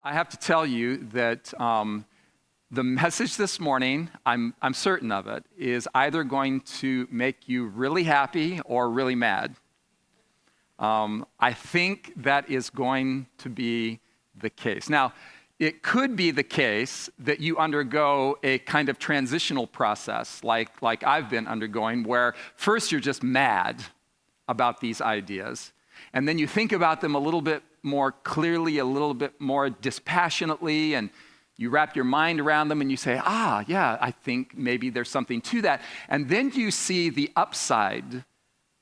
I have to tell you that the message this morning, I'm certain of it, is either going to make you really happy or really mad. I think that is going to be the case. Now, it could be the case that you undergo a kind of transitional process like I've been undergoing, where first you're just mad about these ideas, and then you think about them a little bit more clearly, a little bit more dispassionately, and you wrap your mind around them and you say, yeah, I think maybe there's something to that. And then you see the upside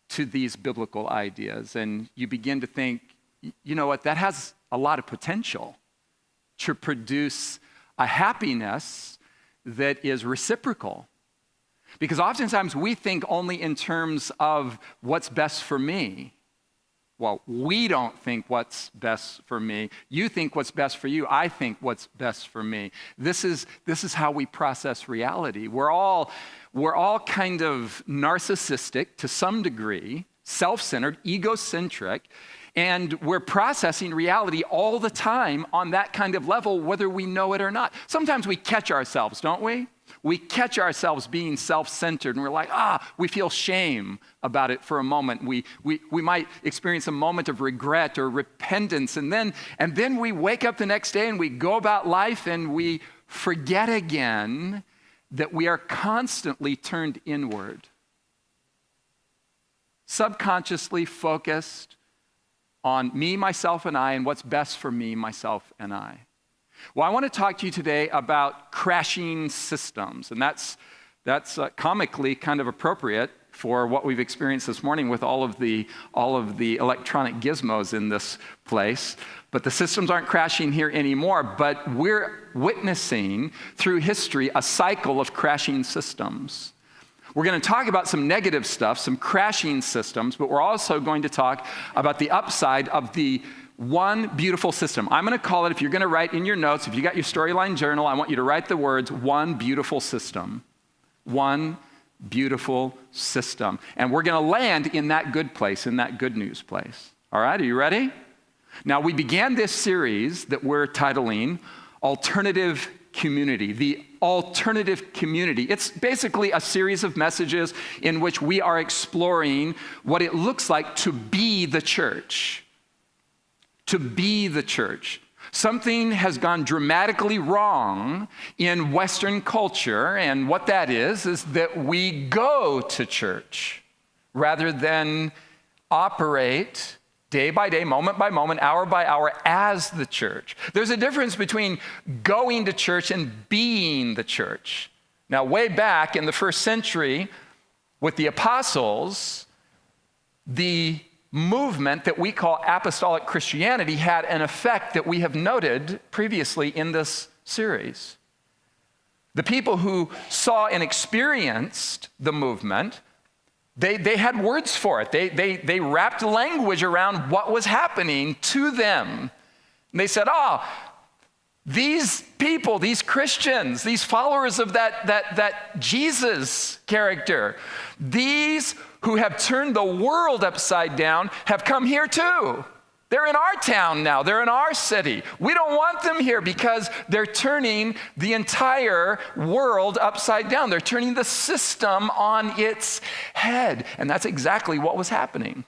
to these biblical ideas, and you begin to think, you know what, that has a lot of potential to produce a happiness that is reciprocal. Because oftentimes we think only in terms of what's best for me. Well, we don't think what's best for me. You think what's best for you. I think what's best for me. This is how we process reality. We're all kind of narcissistic to some degree, self-centered, egocentric, and we're processing reality all the time on that kind of level, whether we know it or not. Sometimes we catch ourselves, don't we? We catch ourselves being self-centered, and we're like, we feel shame about it for a moment. We might experience a moment of regret or repentance, and then we wake up the next day and we go about life and we forget again that we are constantly turned inward, subconsciously focused on me, myself, and I, and what's best for me, myself, and I. Well, I want to talk to you today about crashing systems, and that's comically kind of appropriate for what we've experienced this morning with all of the electronic gizmos in this place. But the systems aren't crashing here anymore, but we're witnessing through history a cycle of crashing systems. We're going to talk about some negative stuff, some crashing systems, but we're also going to talk about the upside of the one beautiful system. I'm going to call it, if you're going to write in your notes, if you got your storyline journal, I want you to write the words, one beautiful system. One beautiful system. And we're going to land in that good place, in that good news place. All right, are you ready? Now, we began this series that we're titling Alternative Community, the alternative community. It's basically a series of messages in which we are exploring what it looks like to be the church. To be the church. Something has gone dramatically wrong in Western culture, and what that is that we go to church rather than operate day by day, moment by moment, hour by hour as the church. There's a difference between going to church and being the church. Now, way back in the first century with the apostles, the movement that we call apostolic Christianity had an effect that we have noted previously in this series. The people who saw and experienced the movement, they had words for it. They wrapped language around what was happening to them. And they said, these people, these Christians, these followers of that Jesus character, these who have turned the world upside down have come here too. They're in our town now. They're in our city. We don't want them here because they're turning the entire world upside down. They're turning the system on its head. And that's exactly what was happening.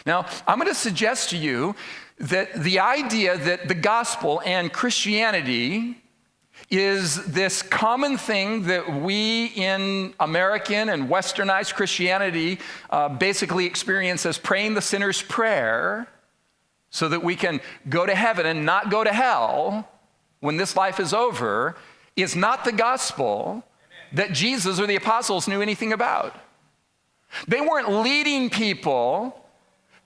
Now, I'm going to suggest to you that the idea that the gospel and Christianity is this common thing that we in American and westernized Christianity basically experience as praying the sinner's prayer so that we can go to heaven and not go to hell when this life is over, is not the gospel that Jesus or the apostles knew anything about. They weren't leading people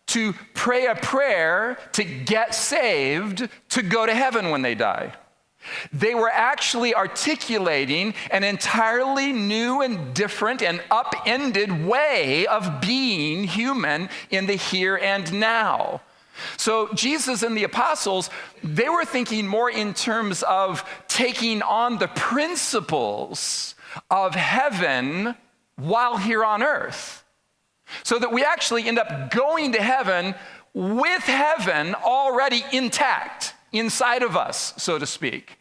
to pray a prayer to get saved to go to heaven when they die. They were actually articulating an entirely new and different and upended way of being human in the here and now. So Jesus and the apostles, they were thinking more in terms of taking on the principles of heaven while here on earth, so that we actually end up going to heaven with heaven already intact. inside of us, so to speak.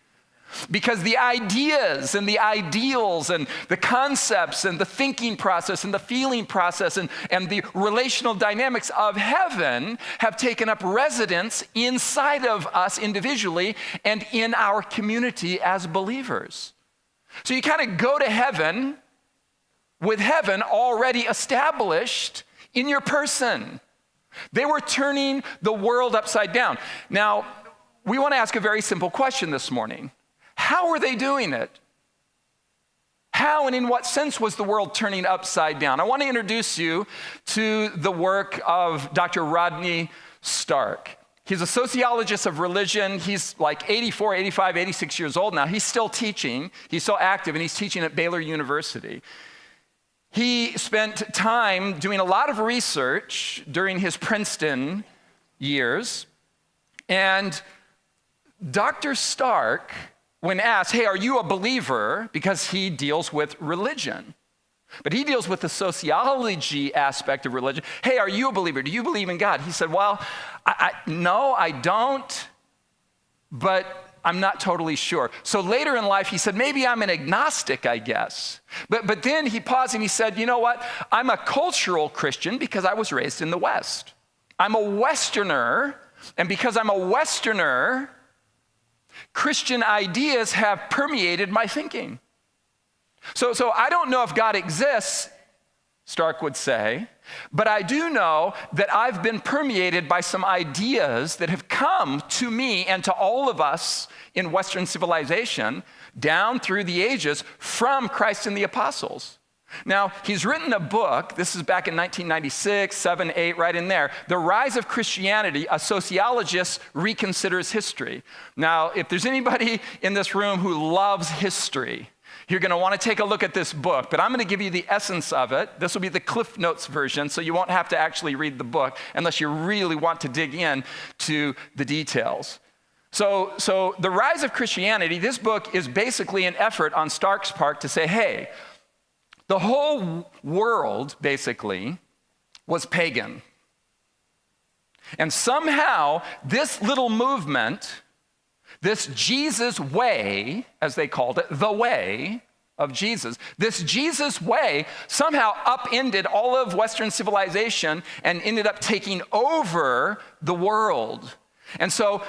Because the ideas and the ideals and the concepts and the thinking process and the feeling process and the relational dynamics of heaven have taken up residence inside of us individually and in our community as believers. So you kind of go to heaven with heaven already established in your person. They were turning the world upside down. Now, we want to ask a very simple question this morning. How were they doing it? How and in what sense was the world turning upside down? I want to introduce you to the work of Dr. Rodney Stark. He's a sociologist of religion. He's like 84, 85, 86 years old now. He's still teaching. He's still active, and he's teaching at Baylor University. He spent time doing a lot of research during his Princeton years. And Dr. Stark, when asked, hey, are you a believer? Because he deals with religion. But he deals with the sociology aspect of religion. Hey, are you a believer? Do you believe in God? He said, well, no, I don't, but I'm not totally sure. So later in life, he said, maybe I'm an agnostic, I guess. But then he paused and he said, you know what? I'm a cultural Christian because I was raised in the West. I'm a Westerner, and because I'm a Westerner, Christian ideas have permeated my thinking. So I don't know if God exists, Stark would say, but I do know that I've been permeated by some ideas that have come to me and to all of us in Western civilization down through the ages from Christ and the apostles. Now, he's written a book, this is back in 1996, 7, 8, right in there, The Rise of Christianity, a Sociologist Reconsiders History. Now, if there's anybody in this room who loves history, you're going to want to take a look at this book, but I'm going to give you the essence of it. This will be the Cliff Notes version, so you won't have to actually read the book unless you really want to dig in to the details. So The Rise of Christianity, this book is basically an effort on Stark's part to say, hey, the whole world, basically, was pagan. And somehow, this little movement, this Jesus way, as they called it, the way of Jesus, this Jesus way somehow upended all of Western civilization and ended up taking over the world. And so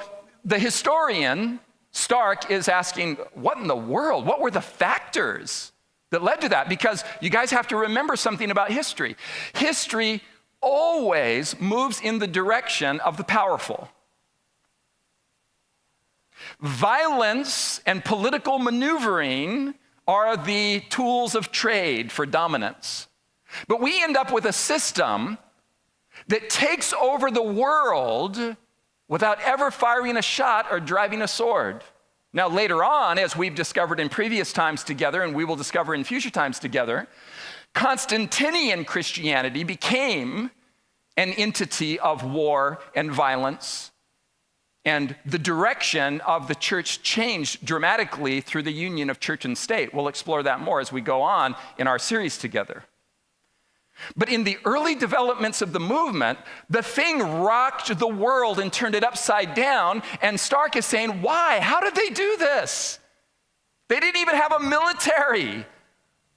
the historian, Stark, is asking, what in the world? What were the factors that led to that? Because you guys have to remember something about history. History always moves in the direction of the powerful. Violence and political maneuvering are the tools of trade for dominance. But we end up with a system that takes over the world without ever firing a shot or driving a sword. Now, later on, as we've discovered in previous times together, and we will discover in future times together, Constantinian Christianity became an entity of war and violence, and the direction of the church changed dramatically through the union of church and state. We'll explore that more as we go on in our series together. But in the early developments of the movement, the thing rocked the world and turned it upside down, and Stark is saying, why? How did they do this? They didn't even have a military.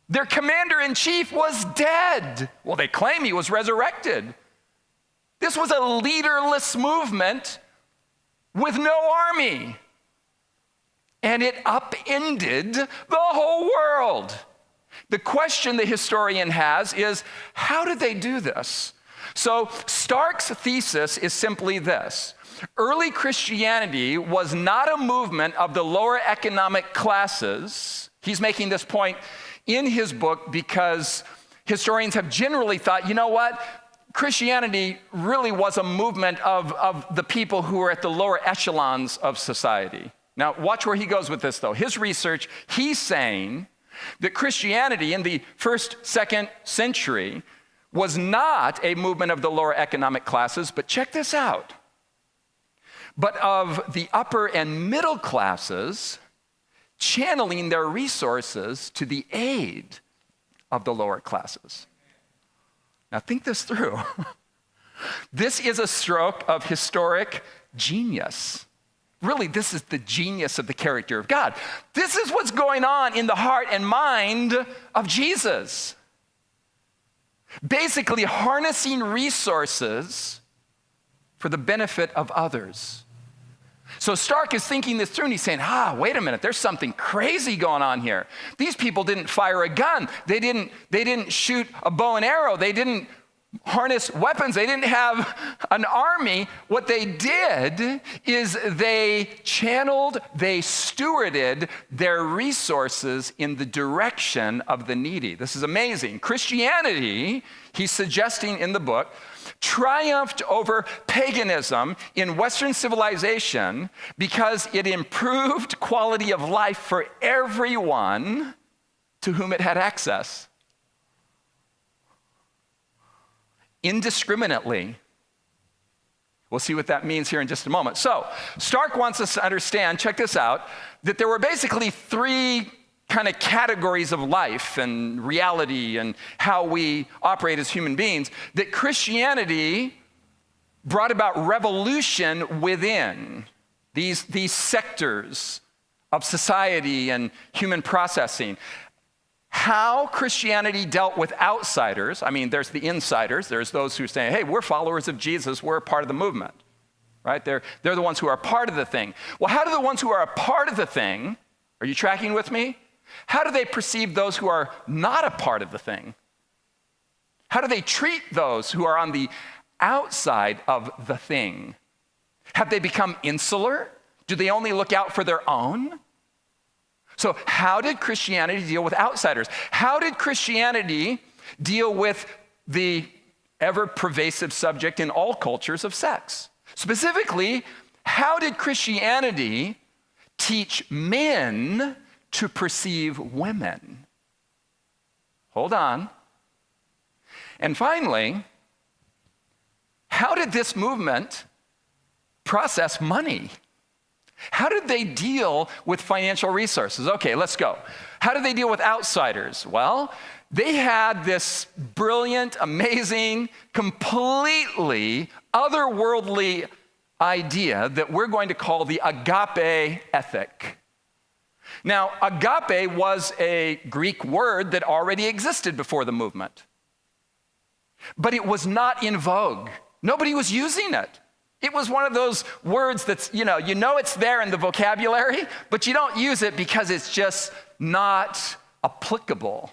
Their commander-in-chief was dead. Well, they claim he was resurrected. This was a leaderless movement with no army. And it upended the whole world. The question the historian has is, how did they do this? So Stark's thesis is simply this. Early Christianity was not a movement of the lower economic classes. He's making this point in his book because historians have generally thought, you know what? Christianity really was a movement of the people who were at the lower echelons of society. Now, watch where he goes with this, though. His research, he's saying that Christianity in the 1st, 2nd century was not a movement of the lower economic classes, but check this out, but of the upper and middle classes channeling their resources to the aid of the lower classes. Now think this through. This is a stroke of historic genius. Really, this is the genius of the character of God. This is what's going on in the heart and mind of Jesus. Basically, harnessing resources for the benefit of others. So Stark is thinking this through, and he's saying, wait a minute, there's something crazy going on here. These people didn't fire a gun. They didn't shoot a bow and arrow. They didn't harness weapons. They didn't have an army. What they did is they stewarded their resources in the direction of the needy. This is amazing. Christianity, he's suggesting in the book, triumphed over paganism in Western civilization because it improved quality of life for everyone to whom it had access. Indiscriminately. We'll see what that means here in just a moment. So, Stark wants us to understand, check this out, that there were basically three kind of categories of life and reality and how we operate as human beings, that Christianity brought about revolution within these sectors of society and human processing. How Christianity dealt with outsiders, I mean, there's the insiders, there's those who say, hey, we're followers of Jesus, we're a part of the movement, right? They're the ones who are a part of the thing. Well, how do the ones who are a part of the thing, are you tracking with me? How do they perceive those who are not a part of the thing? How do they treat those who are on the outside of the thing? Have they become insular? Do they only look out for their own? So how did Christianity deal with outsiders? How did Christianity deal with the ever-pervasive subject in all cultures of sex? Specifically, how did Christianity teach men to perceive women? Hold on. And finally, how did this movement process money? How did they deal with financial resources? Okay, let's go. How did they deal with outsiders? Well, they had this brilliant, amazing, completely otherworldly idea that we're going to call the agape ethic. Now, agape was a Greek word that already existed before the movement, but it was not in vogue. Nobody was using it. It was one of those words that's, you know it's there in the vocabulary, but you don't use it because it's just not applicable.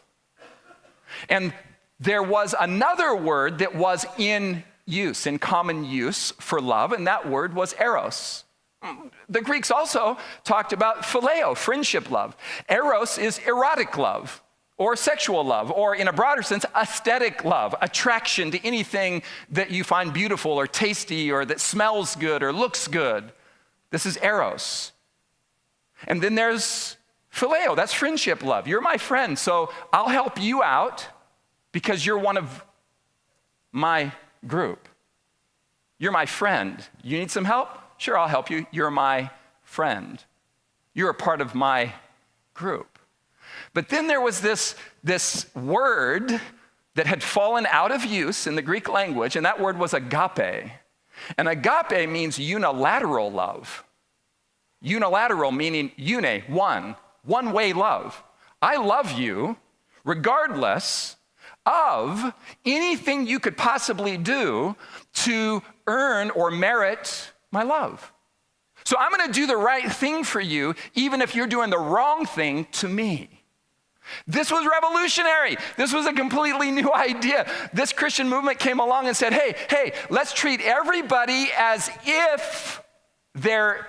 And there was another word that was in use, in common use for love, and that word was eros. The Greeks also talked about phileo, friendship love. Eros is erotic love, or sexual love, or in a broader sense, aesthetic love, attraction to anything that you find beautiful or tasty or that smells good or looks good. This is eros. And then there's phileo, that's friendship love. You're my friend, so I'll help you out because you're one of my group. You're my friend. You need some help? Sure, I'll help you. You're my friend. You're a part of my group. But then there was this word that had fallen out of use in the Greek language, and that word was agape. And agape means unilateral love. Unilateral meaning one-way love. I love you regardless of anything you could possibly do to earn or merit my love. So I'm going to do the right thing for you even if you're doing the wrong thing to me. This was revolutionary. This was a completely new idea. This Christian movement came along and said, hey, let's treat everybody as if they're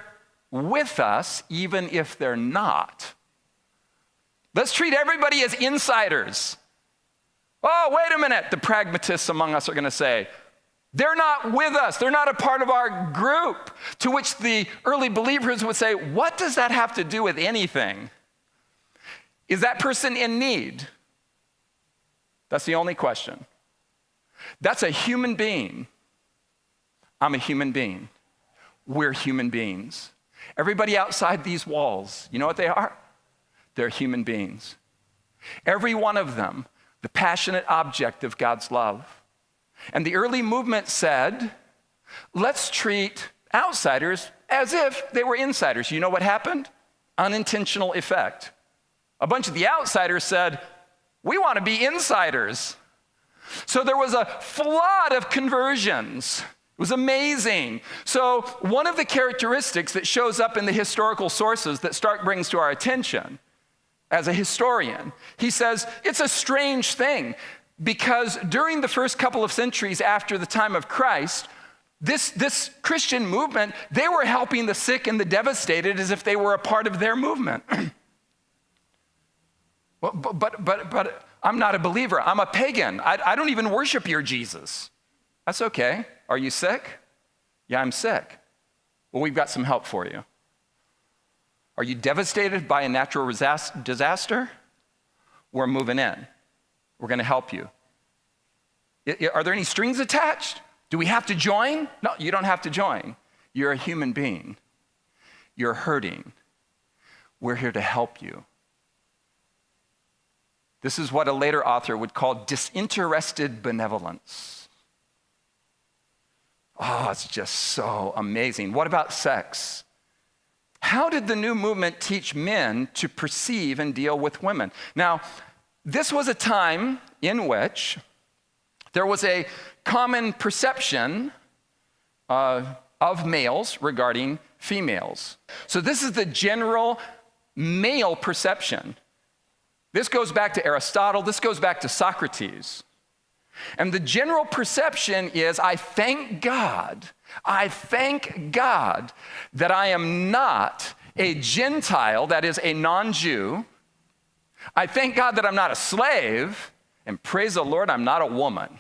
with us, even if they're not. Let's treat everybody as insiders. Oh, wait a minute, the pragmatists among us are going to say. They're not with us. They're not a part of our group. To which the early believers would say, what does that have to do with anything? Is that person in need? That's the only question. That's a human being. I'm a human being. We're human beings. Everybody outside these walls, you know what they are? They're human beings. Every one of them, the passionate object of God's love. And the early movement said, let's treat outsiders as if they were insiders. You know what happened? Unintentional effect. A bunch of the outsiders said, we want to be insiders. So there was a flood of conversions. It was amazing. So one of the characteristics that shows up in the historical sources that Stark brings to our attention as a historian, he says, it's a strange thing because during the first couple of centuries after the time of Christ, this Christian movement, they were helping the sick and the devastated as if they were a part of their movement. But I'm not a believer. I'm a pagan. I don't even worship your Jesus. That's okay. Are you sick? Yeah, I'm sick. Well, we've got some help for you. Are you devastated by a natural disaster? We're moving in. We're going to help you. Are there any strings attached? Do we have to join? No, you don't have to join. You're a human being. You're hurting. We're here to help you. This is what a later author would call disinterested benevolence. Oh, it's just so amazing. What about sex? How did the new movement teach men to perceive and deal with women? Now, this was a time in which there was a common perception of males regarding females. So this is the general male perception. This goes back to Aristotle. This goes back to Socrates. And the general perception is, I thank God that I am not a Gentile, that is a non-Jew. I thank God that I'm not a slave, and praise the Lord, I'm not a woman.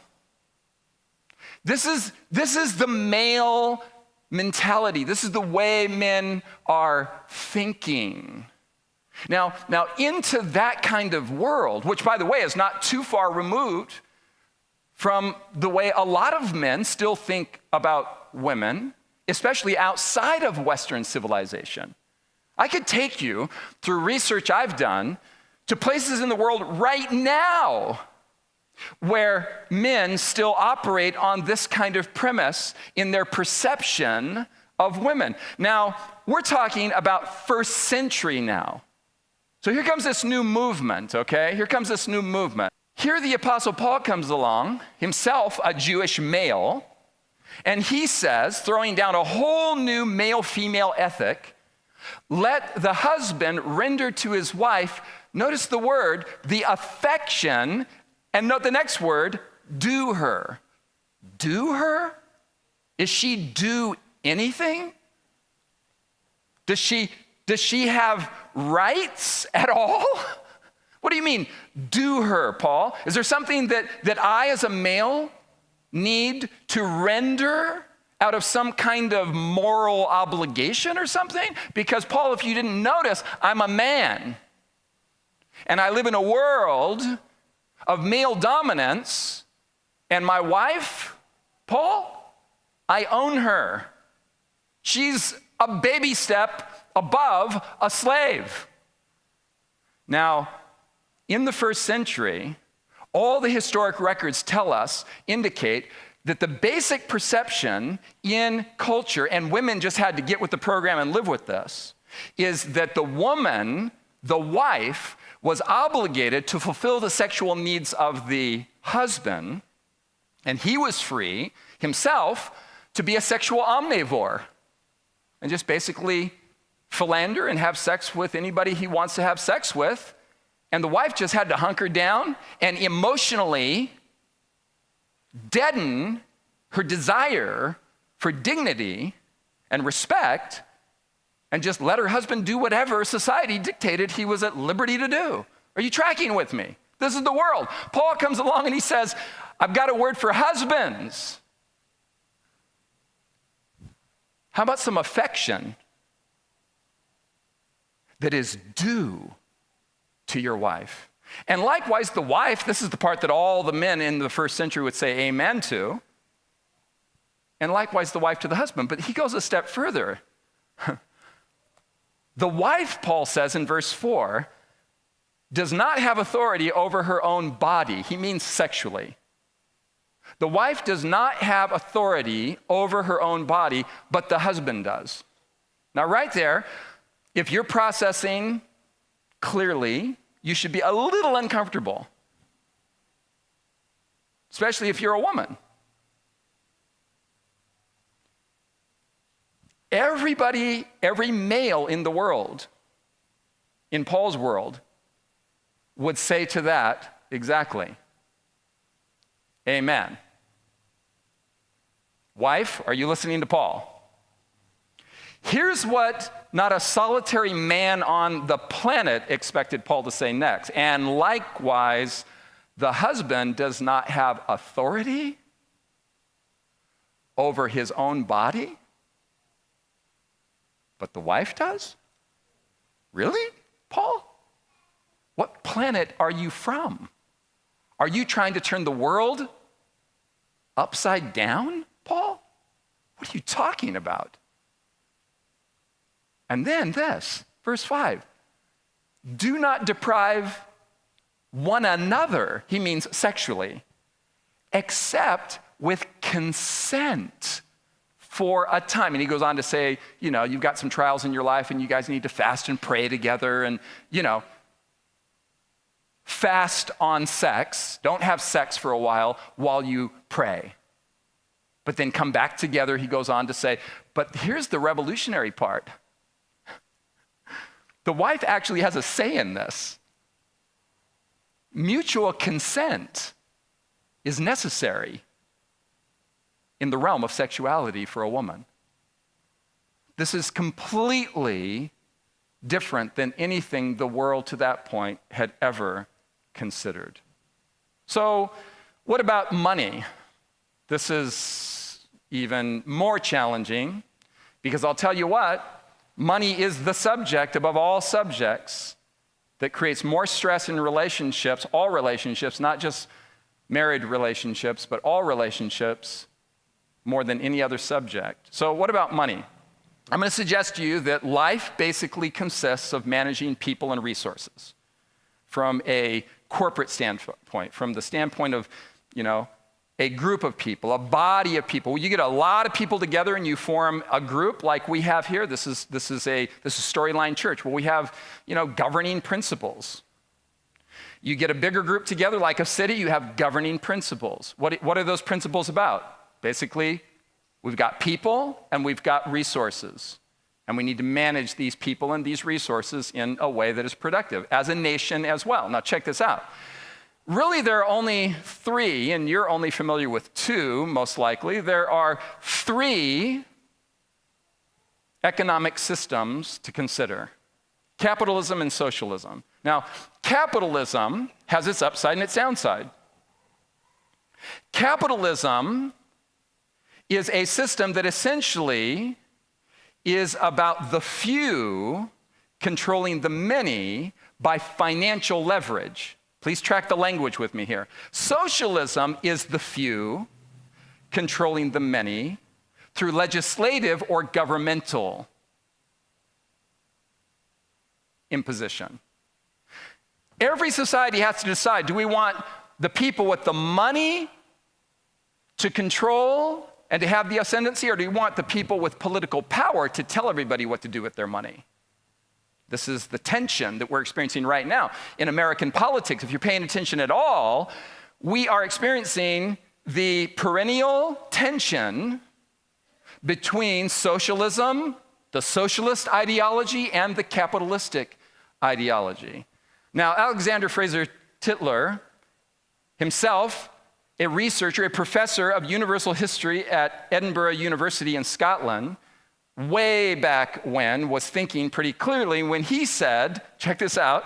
This is the male mentality. This is the way men are thinking. Now, into that kind of world, which by the way is not too far removed from the way a lot of men still think about women, especially outside of Western civilization. I could take you through research I've done to places in the world right now where men still operate on this kind of premise in their perception of women. Now, we're talking about first century now. So here comes this new movement, okay? Here comes this new movement. Here the Apostle Paul comes along, himself a Jewish male, and he says, throwing down a whole new male-female ethic, let the husband render to his wife, notice the word, the affection, and note the next word, do her. Do her? Is she do anything? Does she have rights at all? What do you mean, do her, Paul? Is there something that I as a male need to render out of some kind of moral obligation or something? Because Paul, if you didn't notice, I'm a man. And I live in a world of male dominance. And my wife, Paul, I own her. She's a baby step above a slave. Now, in the first century, all the historic records indicate that the basic perception in culture, and women just had to get with the program and live with this, is that the woman, the wife, was obligated to fulfill the sexual needs of the husband, and he was free himself to be a sexual omnivore and just basically philander and have sex with anybody he wants to have sex with. And the wife just had to hunker down and emotionally deaden her desire for dignity and respect and just let her husband do whatever society dictated he was at liberty to do. Are you tracking with me? This is the world. Paul comes along and he says, I've got a word for husbands. How about some affection that is due to your wife? And likewise, the wife, this is the part that all the men in the first century would say amen to. And likewise, the wife to the husband. But he goes a step further. The wife, Paul says in verse 4, does not have authority over her own body. He means sexually. The wife does not have authority over her own body, but the husband does. Now, right there, if you're processing clearly, you should be a little uncomfortable, especially if you're a woman. Everybody, every male in the world, in Paul's world, would say to that exactly, amen. Wife, are you listening to Paul? Here's what not a solitary man on the planet expected Paul to say next. And likewise, the husband does not have authority over his own body, but the wife does? Really, Paul? What planet are you from? Are you trying to turn the world upside down, Paul? What are you talking about? And then this, verse 5. Do not deprive one another, he means sexually, except with consent for a time. And he goes on to say, you've got some trials in your life and you guys need to fast and pray together and, fast on sex. Don't have sex for a while you pray. But then come back together, he goes on to say, but here's the revolutionary part. The wife actually has a say in this. Mutual consent is necessary in the realm of sexuality for a woman. This is completely different than anything the world to that point had ever considered. So, what about money? This is even more challenging because I'll tell you what, money is the subject above all subjects that creates more stress in relationships, all relationships, not just married relationships, but all relationships, more than any other subject. So what about money? I'm going to suggest to you that life basically consists of managing people and resources from a corporate standpoint, from the standpoint of, a group of people, a body of people. You get a lot of people together and you form a group like we have here. This is Storyline Church, where we have, governing principles. You get a bigger group together like a city, you have governing principles. What are those principles about? Basically, we've got people and we've got resources. And we need to manage these people and these resources in a way that is productive, as a nation as well. Now check this out. Really, there are only three, and you're only familiar with two, most likely. There are three economic systems to consider: capitalism and socialism. Now, capitalism has its upside and its downside. Capitalism is a system that essentially is about the few controlling the many by financial leverage. Please track the language with me here. Socialism is the few controlling the many through legislative or governmental imposition. Every society has to decide, do we want the people with the money to control and to have the ascendancy, or do we want the people with political power to tell everybody what to do with their money? This is the tension that we're experiencing right now in American politics. If you're paying attention at all, we are experiencing the perennial tension between socialism, the socialist ideology, and the capitalistic ideology. Now, Alexander Fraser Tytler, himself a researcher, a professor of universal history at Edinburgh University in Scotland, way back when, was thinking pretty clearly when he said, check this out,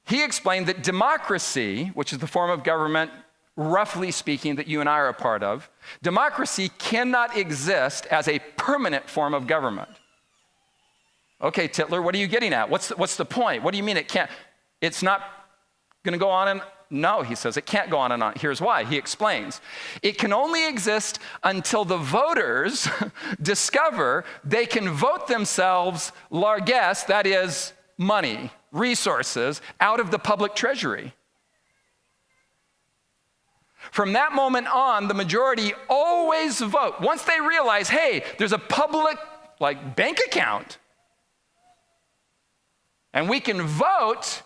he explained that democracy, which is the form of government, roughly speaking, that you and I are a part of, democracy cannot exist as a permanent form of government. Okay, Tytler, what are you getting at? What's the point? What do you mean it can't? It's not going to go on and no, he says, it can't go on and on. Here's why. He explains. It can only exist until the voters discover they can vote themselves largesse, that is, money, resources, out of the public treasury. From that moment on, the majority always vote. Once they realize, hey, there's a public like bank account. And we can vote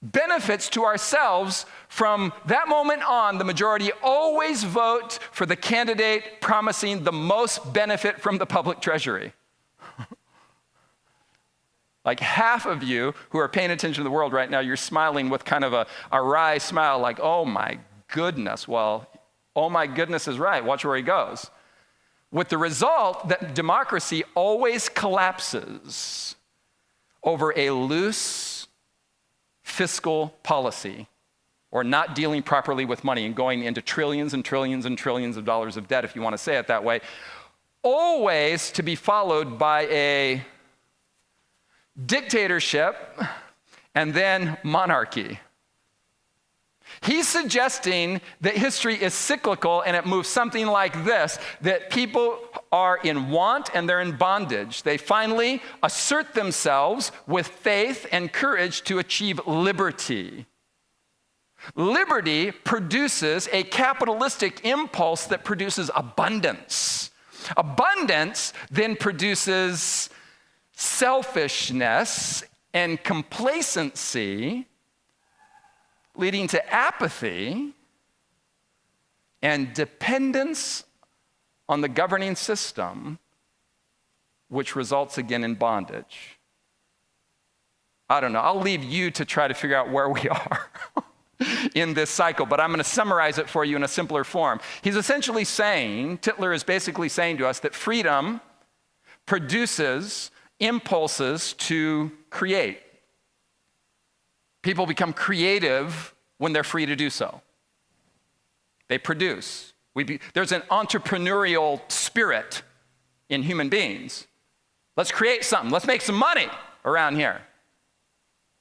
benefits to ourselves. From that moment on, the majority always vote for the candidate promising the most benefit from the public treasury. Like half of you who are paying attention to the world right now, you're smiling with kind of a wry smile like, oh my goodness. Well, oh my goodness is right. Watch where he goes. With the result that democracy always collapses over a loose fiscal policy, or not dealing properly with money and going into trillions and trillions and trillions of dollars of debt, if you want to say it that way, always to be followed by a dictatorship and then monarchy. He's suggesting that history is cyclical and it moves something like this, that people are in want and they're in bondage. They finally assert themselves with faith and courage to achieve liberty. Liberty produces a capitalistic impulse that produces abundance. Abundance then produces selfishness and complacency, leading to apathy and dependence on the governing system, which results again in bondage. I don't know. I'll leave you to try to figure out where we are in this cycle, but I'm going to summarize it for you in a simpler form. He's essentially saying, Tytler is basically saying to us that freedom produces impulses to create. People become creative when they're free to do so. They produce. There's an entrepreneurial spirit in human beings. Let's create something. Let's make some money around here.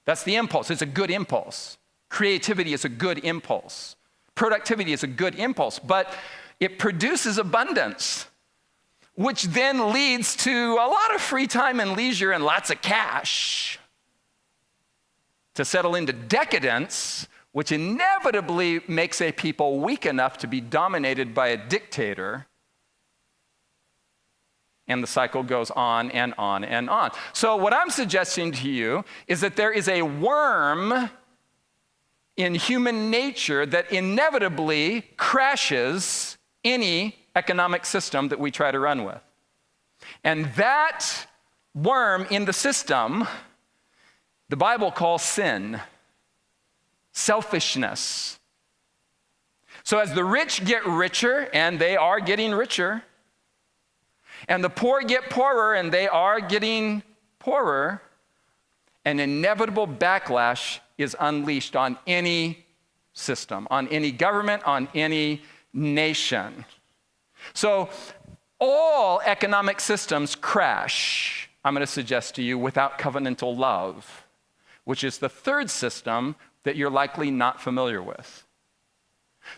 That's the impulse. It's a good impulse. Creativity is a good impulse. Productivity is a good impulse, but it produces abundance, which then leads to a lot of free time and leisure and lots of cash to settle into decadence, which inevitably makes a people weak enough to be dominated by a dictator. And the cycle goes on and on and on. So what I'm suggesting to you is that there is a worm in human nature that inevitably crashes any economic system that we try to run with. And that worm in the system, the Bible calls sin, selfishness. So as the rich get richer, and they are getting richer, and the poor get poorer, and they are getting poorer, an inevitable backlash is unleashed on any system, on any government, on any nation. So all economic systems crash, I'm going to suggest to you, without covenantal love, which is the third system that you're likely not familiar with.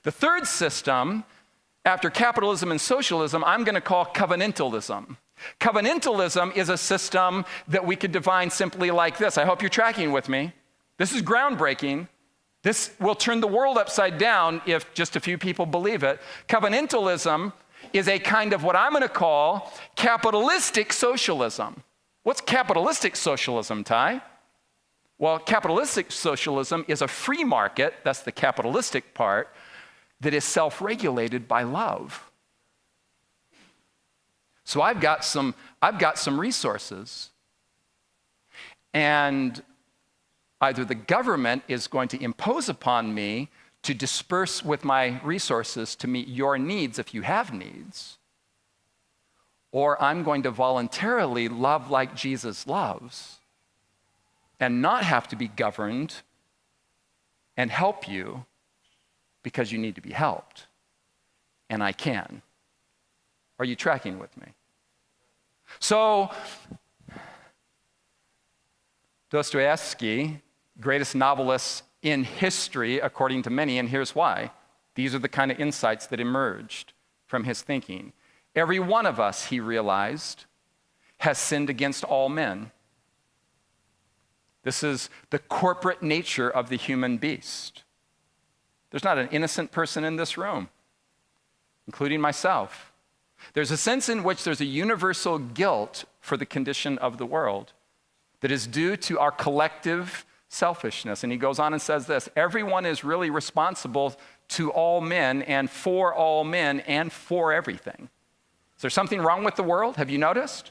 The third system, after capitalism and socialism, I'm going to call covenantalism. Covenantalism is a system that we could define simply like this. I hope you're tracking with me. This is groundbreaking. This will turn the world upside down if just a few people believe it. Covenantalism is a kind of what I'm going to call capitalistic socialism. What's capitalistic socialism, Ty? Well, capitalistic socialism is a free market, that's the capitalistic part, that is self-regulated by love. So I've got some resources, and either the government is going to impose upon me to disperse with my resources to meet your needs if you have needs, or I'm going to voluntarily love like Jesus loves and not have to be governed and help you because you need to be helped. And I can. Are you tracking with me? So, Dostoevsky, greatest novelist in history, according to many, and here's why. These are the kind of insights that emerged from his thinking. Every one of us, he realized, has sinned against all men. This is the corporate nature of the human beast. There's not an innocent person in this room, including myself. There's a sense in which there's a universal guilt for the condition of the world, that is due to our collective selfishness. And he goes on and says this: everyone is really responsible to all men and for everything. Is there something wrong with the world? Have you noticed?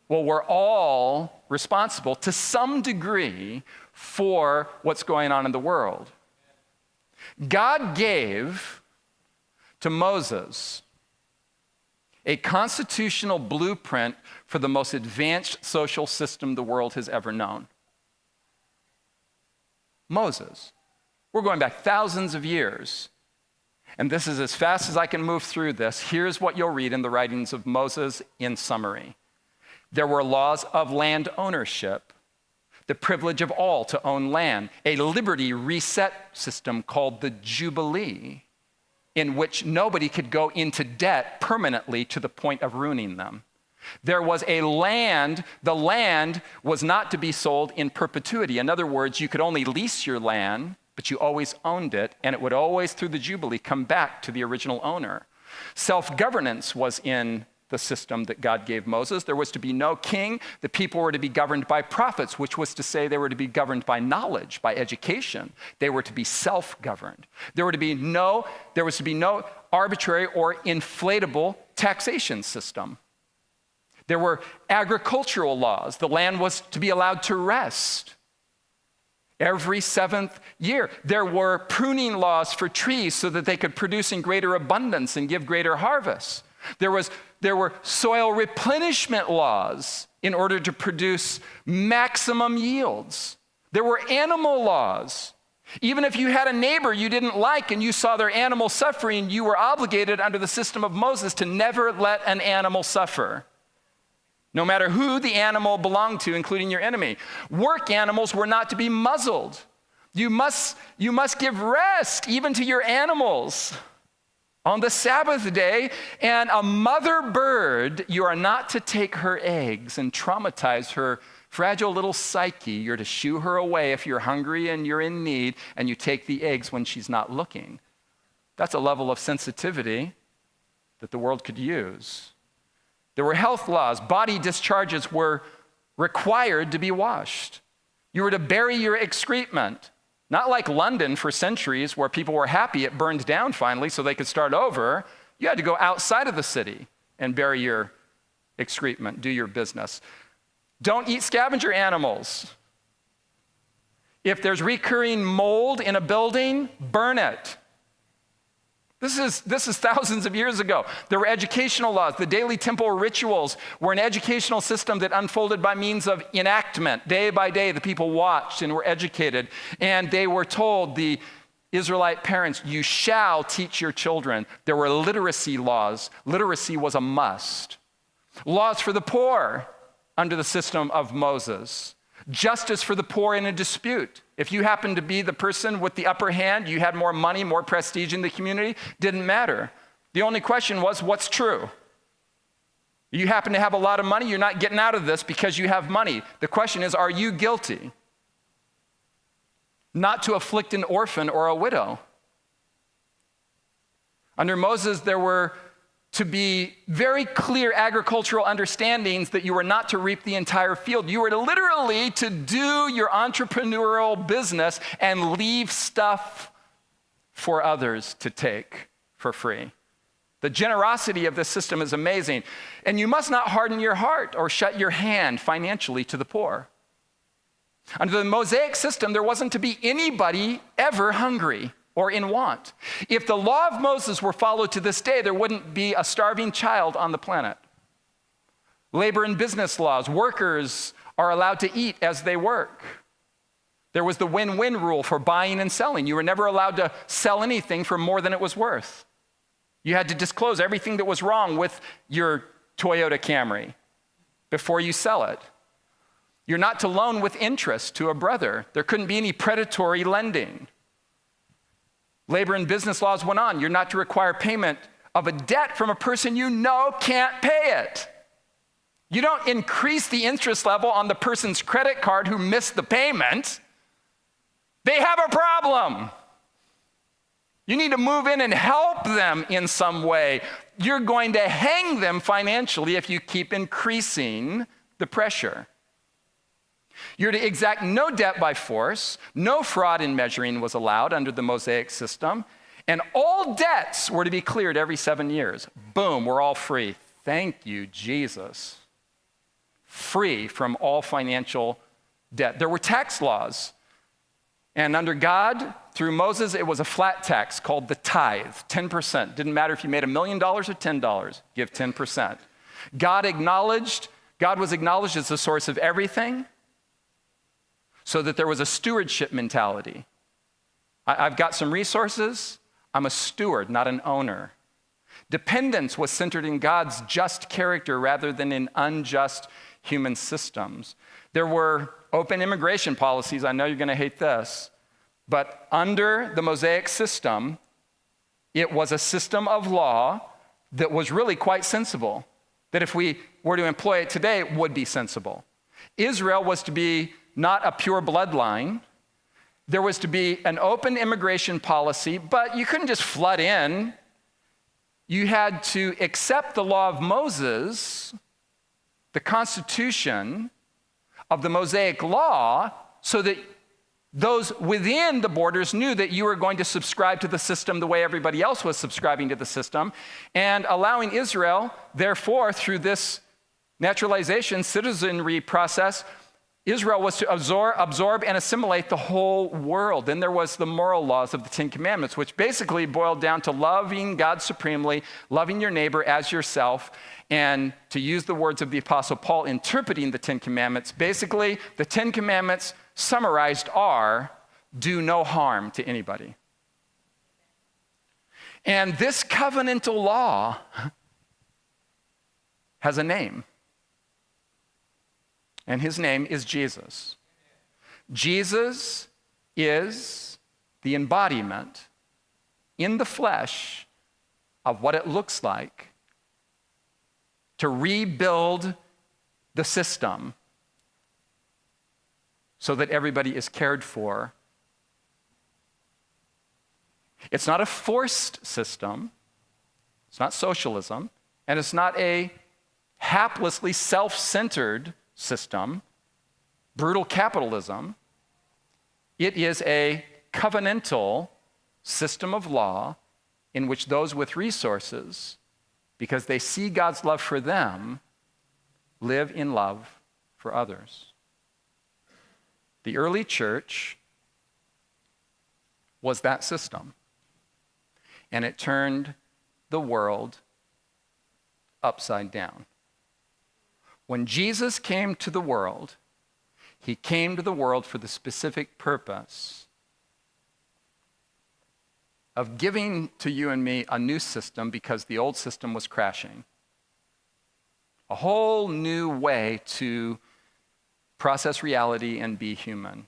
Well, we're all responsible to some degree for what's going on in the world. God gave to Moses a constitutional blueprint for the most advanced social system the world has ever known. Moses. We're going back thousands of years. And this is as fast as I can move through this. Here's what you'll read in the writings of Moses in summary. There were laws of land ownership, the privilege of all to own land, a liberty reset system called the Jubilee, in which nobody could go into debt permanently to the point of ruining them. There was a land, the land was not to be sold in perpetuity. In other words, you could only lease your land, but you always owned it, and it would always, through the Jubilee, come back to the original owner. Self-governance was in the system that God gave Moses. There was to be no king. The people were to be governed by prophets, which was to say they were to be governed by knowledge, by education. They were to be self-governed. There was to be no arbitrary or inflatable taxation system. There were agricultural laws. The land was to be allowed to rest every 7th year. There were pruning laws for trees so that they could produce in greater abundance and give greater harvests. There were soil replenishment laws in order to produce maximum yields. There were animal laws. Even if you had a neighbor you didn't like and you saw their animal suffering, you were obligated under the system of Moses to never let an animal suffer, no matter who the animal belonged to, including your enemy. Work animals were not to be muzzled. You must give rest even to your animals on the Sabbath day, and a mother bird, you are not to take her eggs and traumatize her fragile little psyche. You're to shoo her away if you're hungry and you're in need, and you take the eggs when she's not looking. That's a level of sensitivity that the world could use. There were health laws. Body discharges were required to be washed. You were to bury your excrement. Not like London for centuries, where people were happy it burned down finally so they could start over. You had to go outside of the city and bury your excrement, do your business. Don't eat scavenger animals. If there's recurring mold in a building, burn it. This is thousands of years ago. There were educational laws. The daily temple rituals were an educational system that unfolded by means of enactment. Day by day, the people watched and were educated. And they were told, the Israelite parents, you shall teach your children. There were literacy laws. Literacy was a must. Laws for the poor under the system of Moses. Justice for the poor in a dispute. If you happened to be the person with the upper hand, you had more money, more prestige in the community, didn't matter. The only question was, what's true? You happen to have a lot of money, you're not getting out of this because you have money. The question is, are you guilty? Not to afflict an orphan or a widow. Under Moses, there were to be very clear agricultural understandings that you were not to reap the entire field. You were literally to do your entrepreneurial business and leave stuff for others to take for free. The generosity of this system is amazing. And you must not harden your heart or shut your hand financially to the poor. Under the Mosaic system, there wasn't to be anybody ever hungry or in want. If the law of Moses were followed to this day, there wouldn't be a starving child on the planet. Labor and business laws. Workers are allowed to eat as they work. There was the win-win rule for buying and selling. You were never allowed to sell anything for more than it was worth. You had to disclose everything that was wrong with your Toyota Camry before you sell it. You're not to loan with interest to a brother. There couldn't be any predatory lending. Labor and business laws went on. You're not to require payment of a debt from a person you know can't pay it. You don't increase the interest level on the person's credit card who missed the payment. They have a problem. You need to move in and help them in some way. You're going to hang them financially if you keep increasing the pressure. You're to exact no debt by force. No fraud in measuring was allowed under the Mosaic system. And all debts were to be cleared every 7 years. Boom, we're all free. Thank you, Jesus. Free from all financial debt. There were tax laws. And under God, through Moses, it was a flat tax called the tithe, 10%. Didn't matter if you made $1 million or $10, give 10%. God was acknowledged as the source of everything, so that there was a stewardship mentality. I've got some resources, I'm a steward, not an owner. Dependence was centered in God's just character rather than in unjust human systems. There were open immigration policies. I know you're going to hate this, but under the Mosaic system, it was a system of law that was really quite sensible, that if we were to employ it today, it would be sensible. Israel was to be not a pure bloodline. There was to be an open immigration policy, but you couldn't just flood in. You had to accept the law of Moses, the Constitution of the Mosaic law, so that those within the borders knew that you were going to subscribe to the system the way everybody else was subscribing to the system, and allowing Israel, therefore, through this naturalization, citizenry process, Israel was to absorb and assimilate the whole world. Then there was the moral laws of the Ten Commandments, which basically boiled down to loving God supremely, loving your neighbor as yourself, and to use the words of the Apostle Paul interpreting the Ten Commandments, basically the Ten Commandments summarized are, do no harm to anybody. And this covenantal law has a name. And his name is Jesus. Jesus is the embodiment in the flesh of what it looks like to rebuild the system so that everybody is cared for. It's not a forced system. It's not socialism. And it's not a haplessly self-centered system, brutal capitalism. It is a covenantal system of law in which those with resources, because they see God's love for them, live in love for others. The early church was that system, and it turned the world upside down. When Jesus came to the world, he came to the world for the specific purpose of giving to you and me a new system because the old system was crashing. A whole new way to process reality and be human.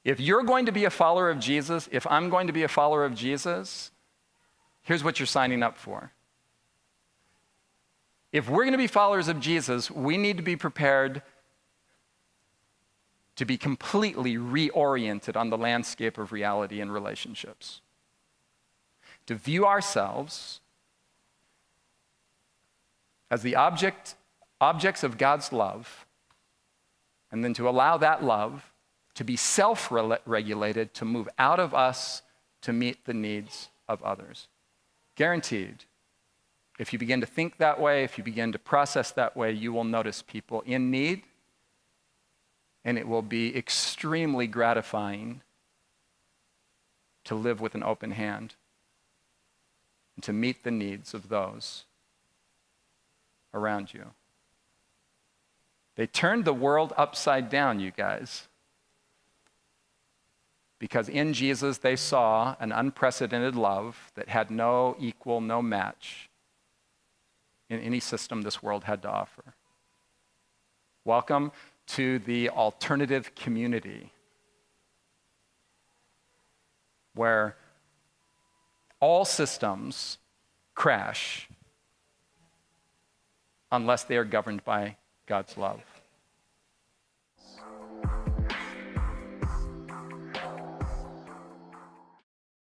If you're going to be a follower of Jesus, if I'm going to be a follower of Jesus, here's what you're signing up for. If we're going to be followers of Jesus, we need to be prepared to be completely reoriented on the landscape of reality and relationships. To view ourselves as the objects of God's love, and then to allow that love to be self-regulated, to move out of us to meet the needs of others. Guaranteed. If you begin to think that way, if you begin to process that way, you will notice people in need, and it will be extremely gratifying to live with an open hand and to meet the needs of those around you. They turned the world upside down, you guys, because in Jesus they saw an unprecedented love that had no equal, no match in any system this world had to offer. Welcome to the alternative community, where all systems crash unless they are governed by God's love.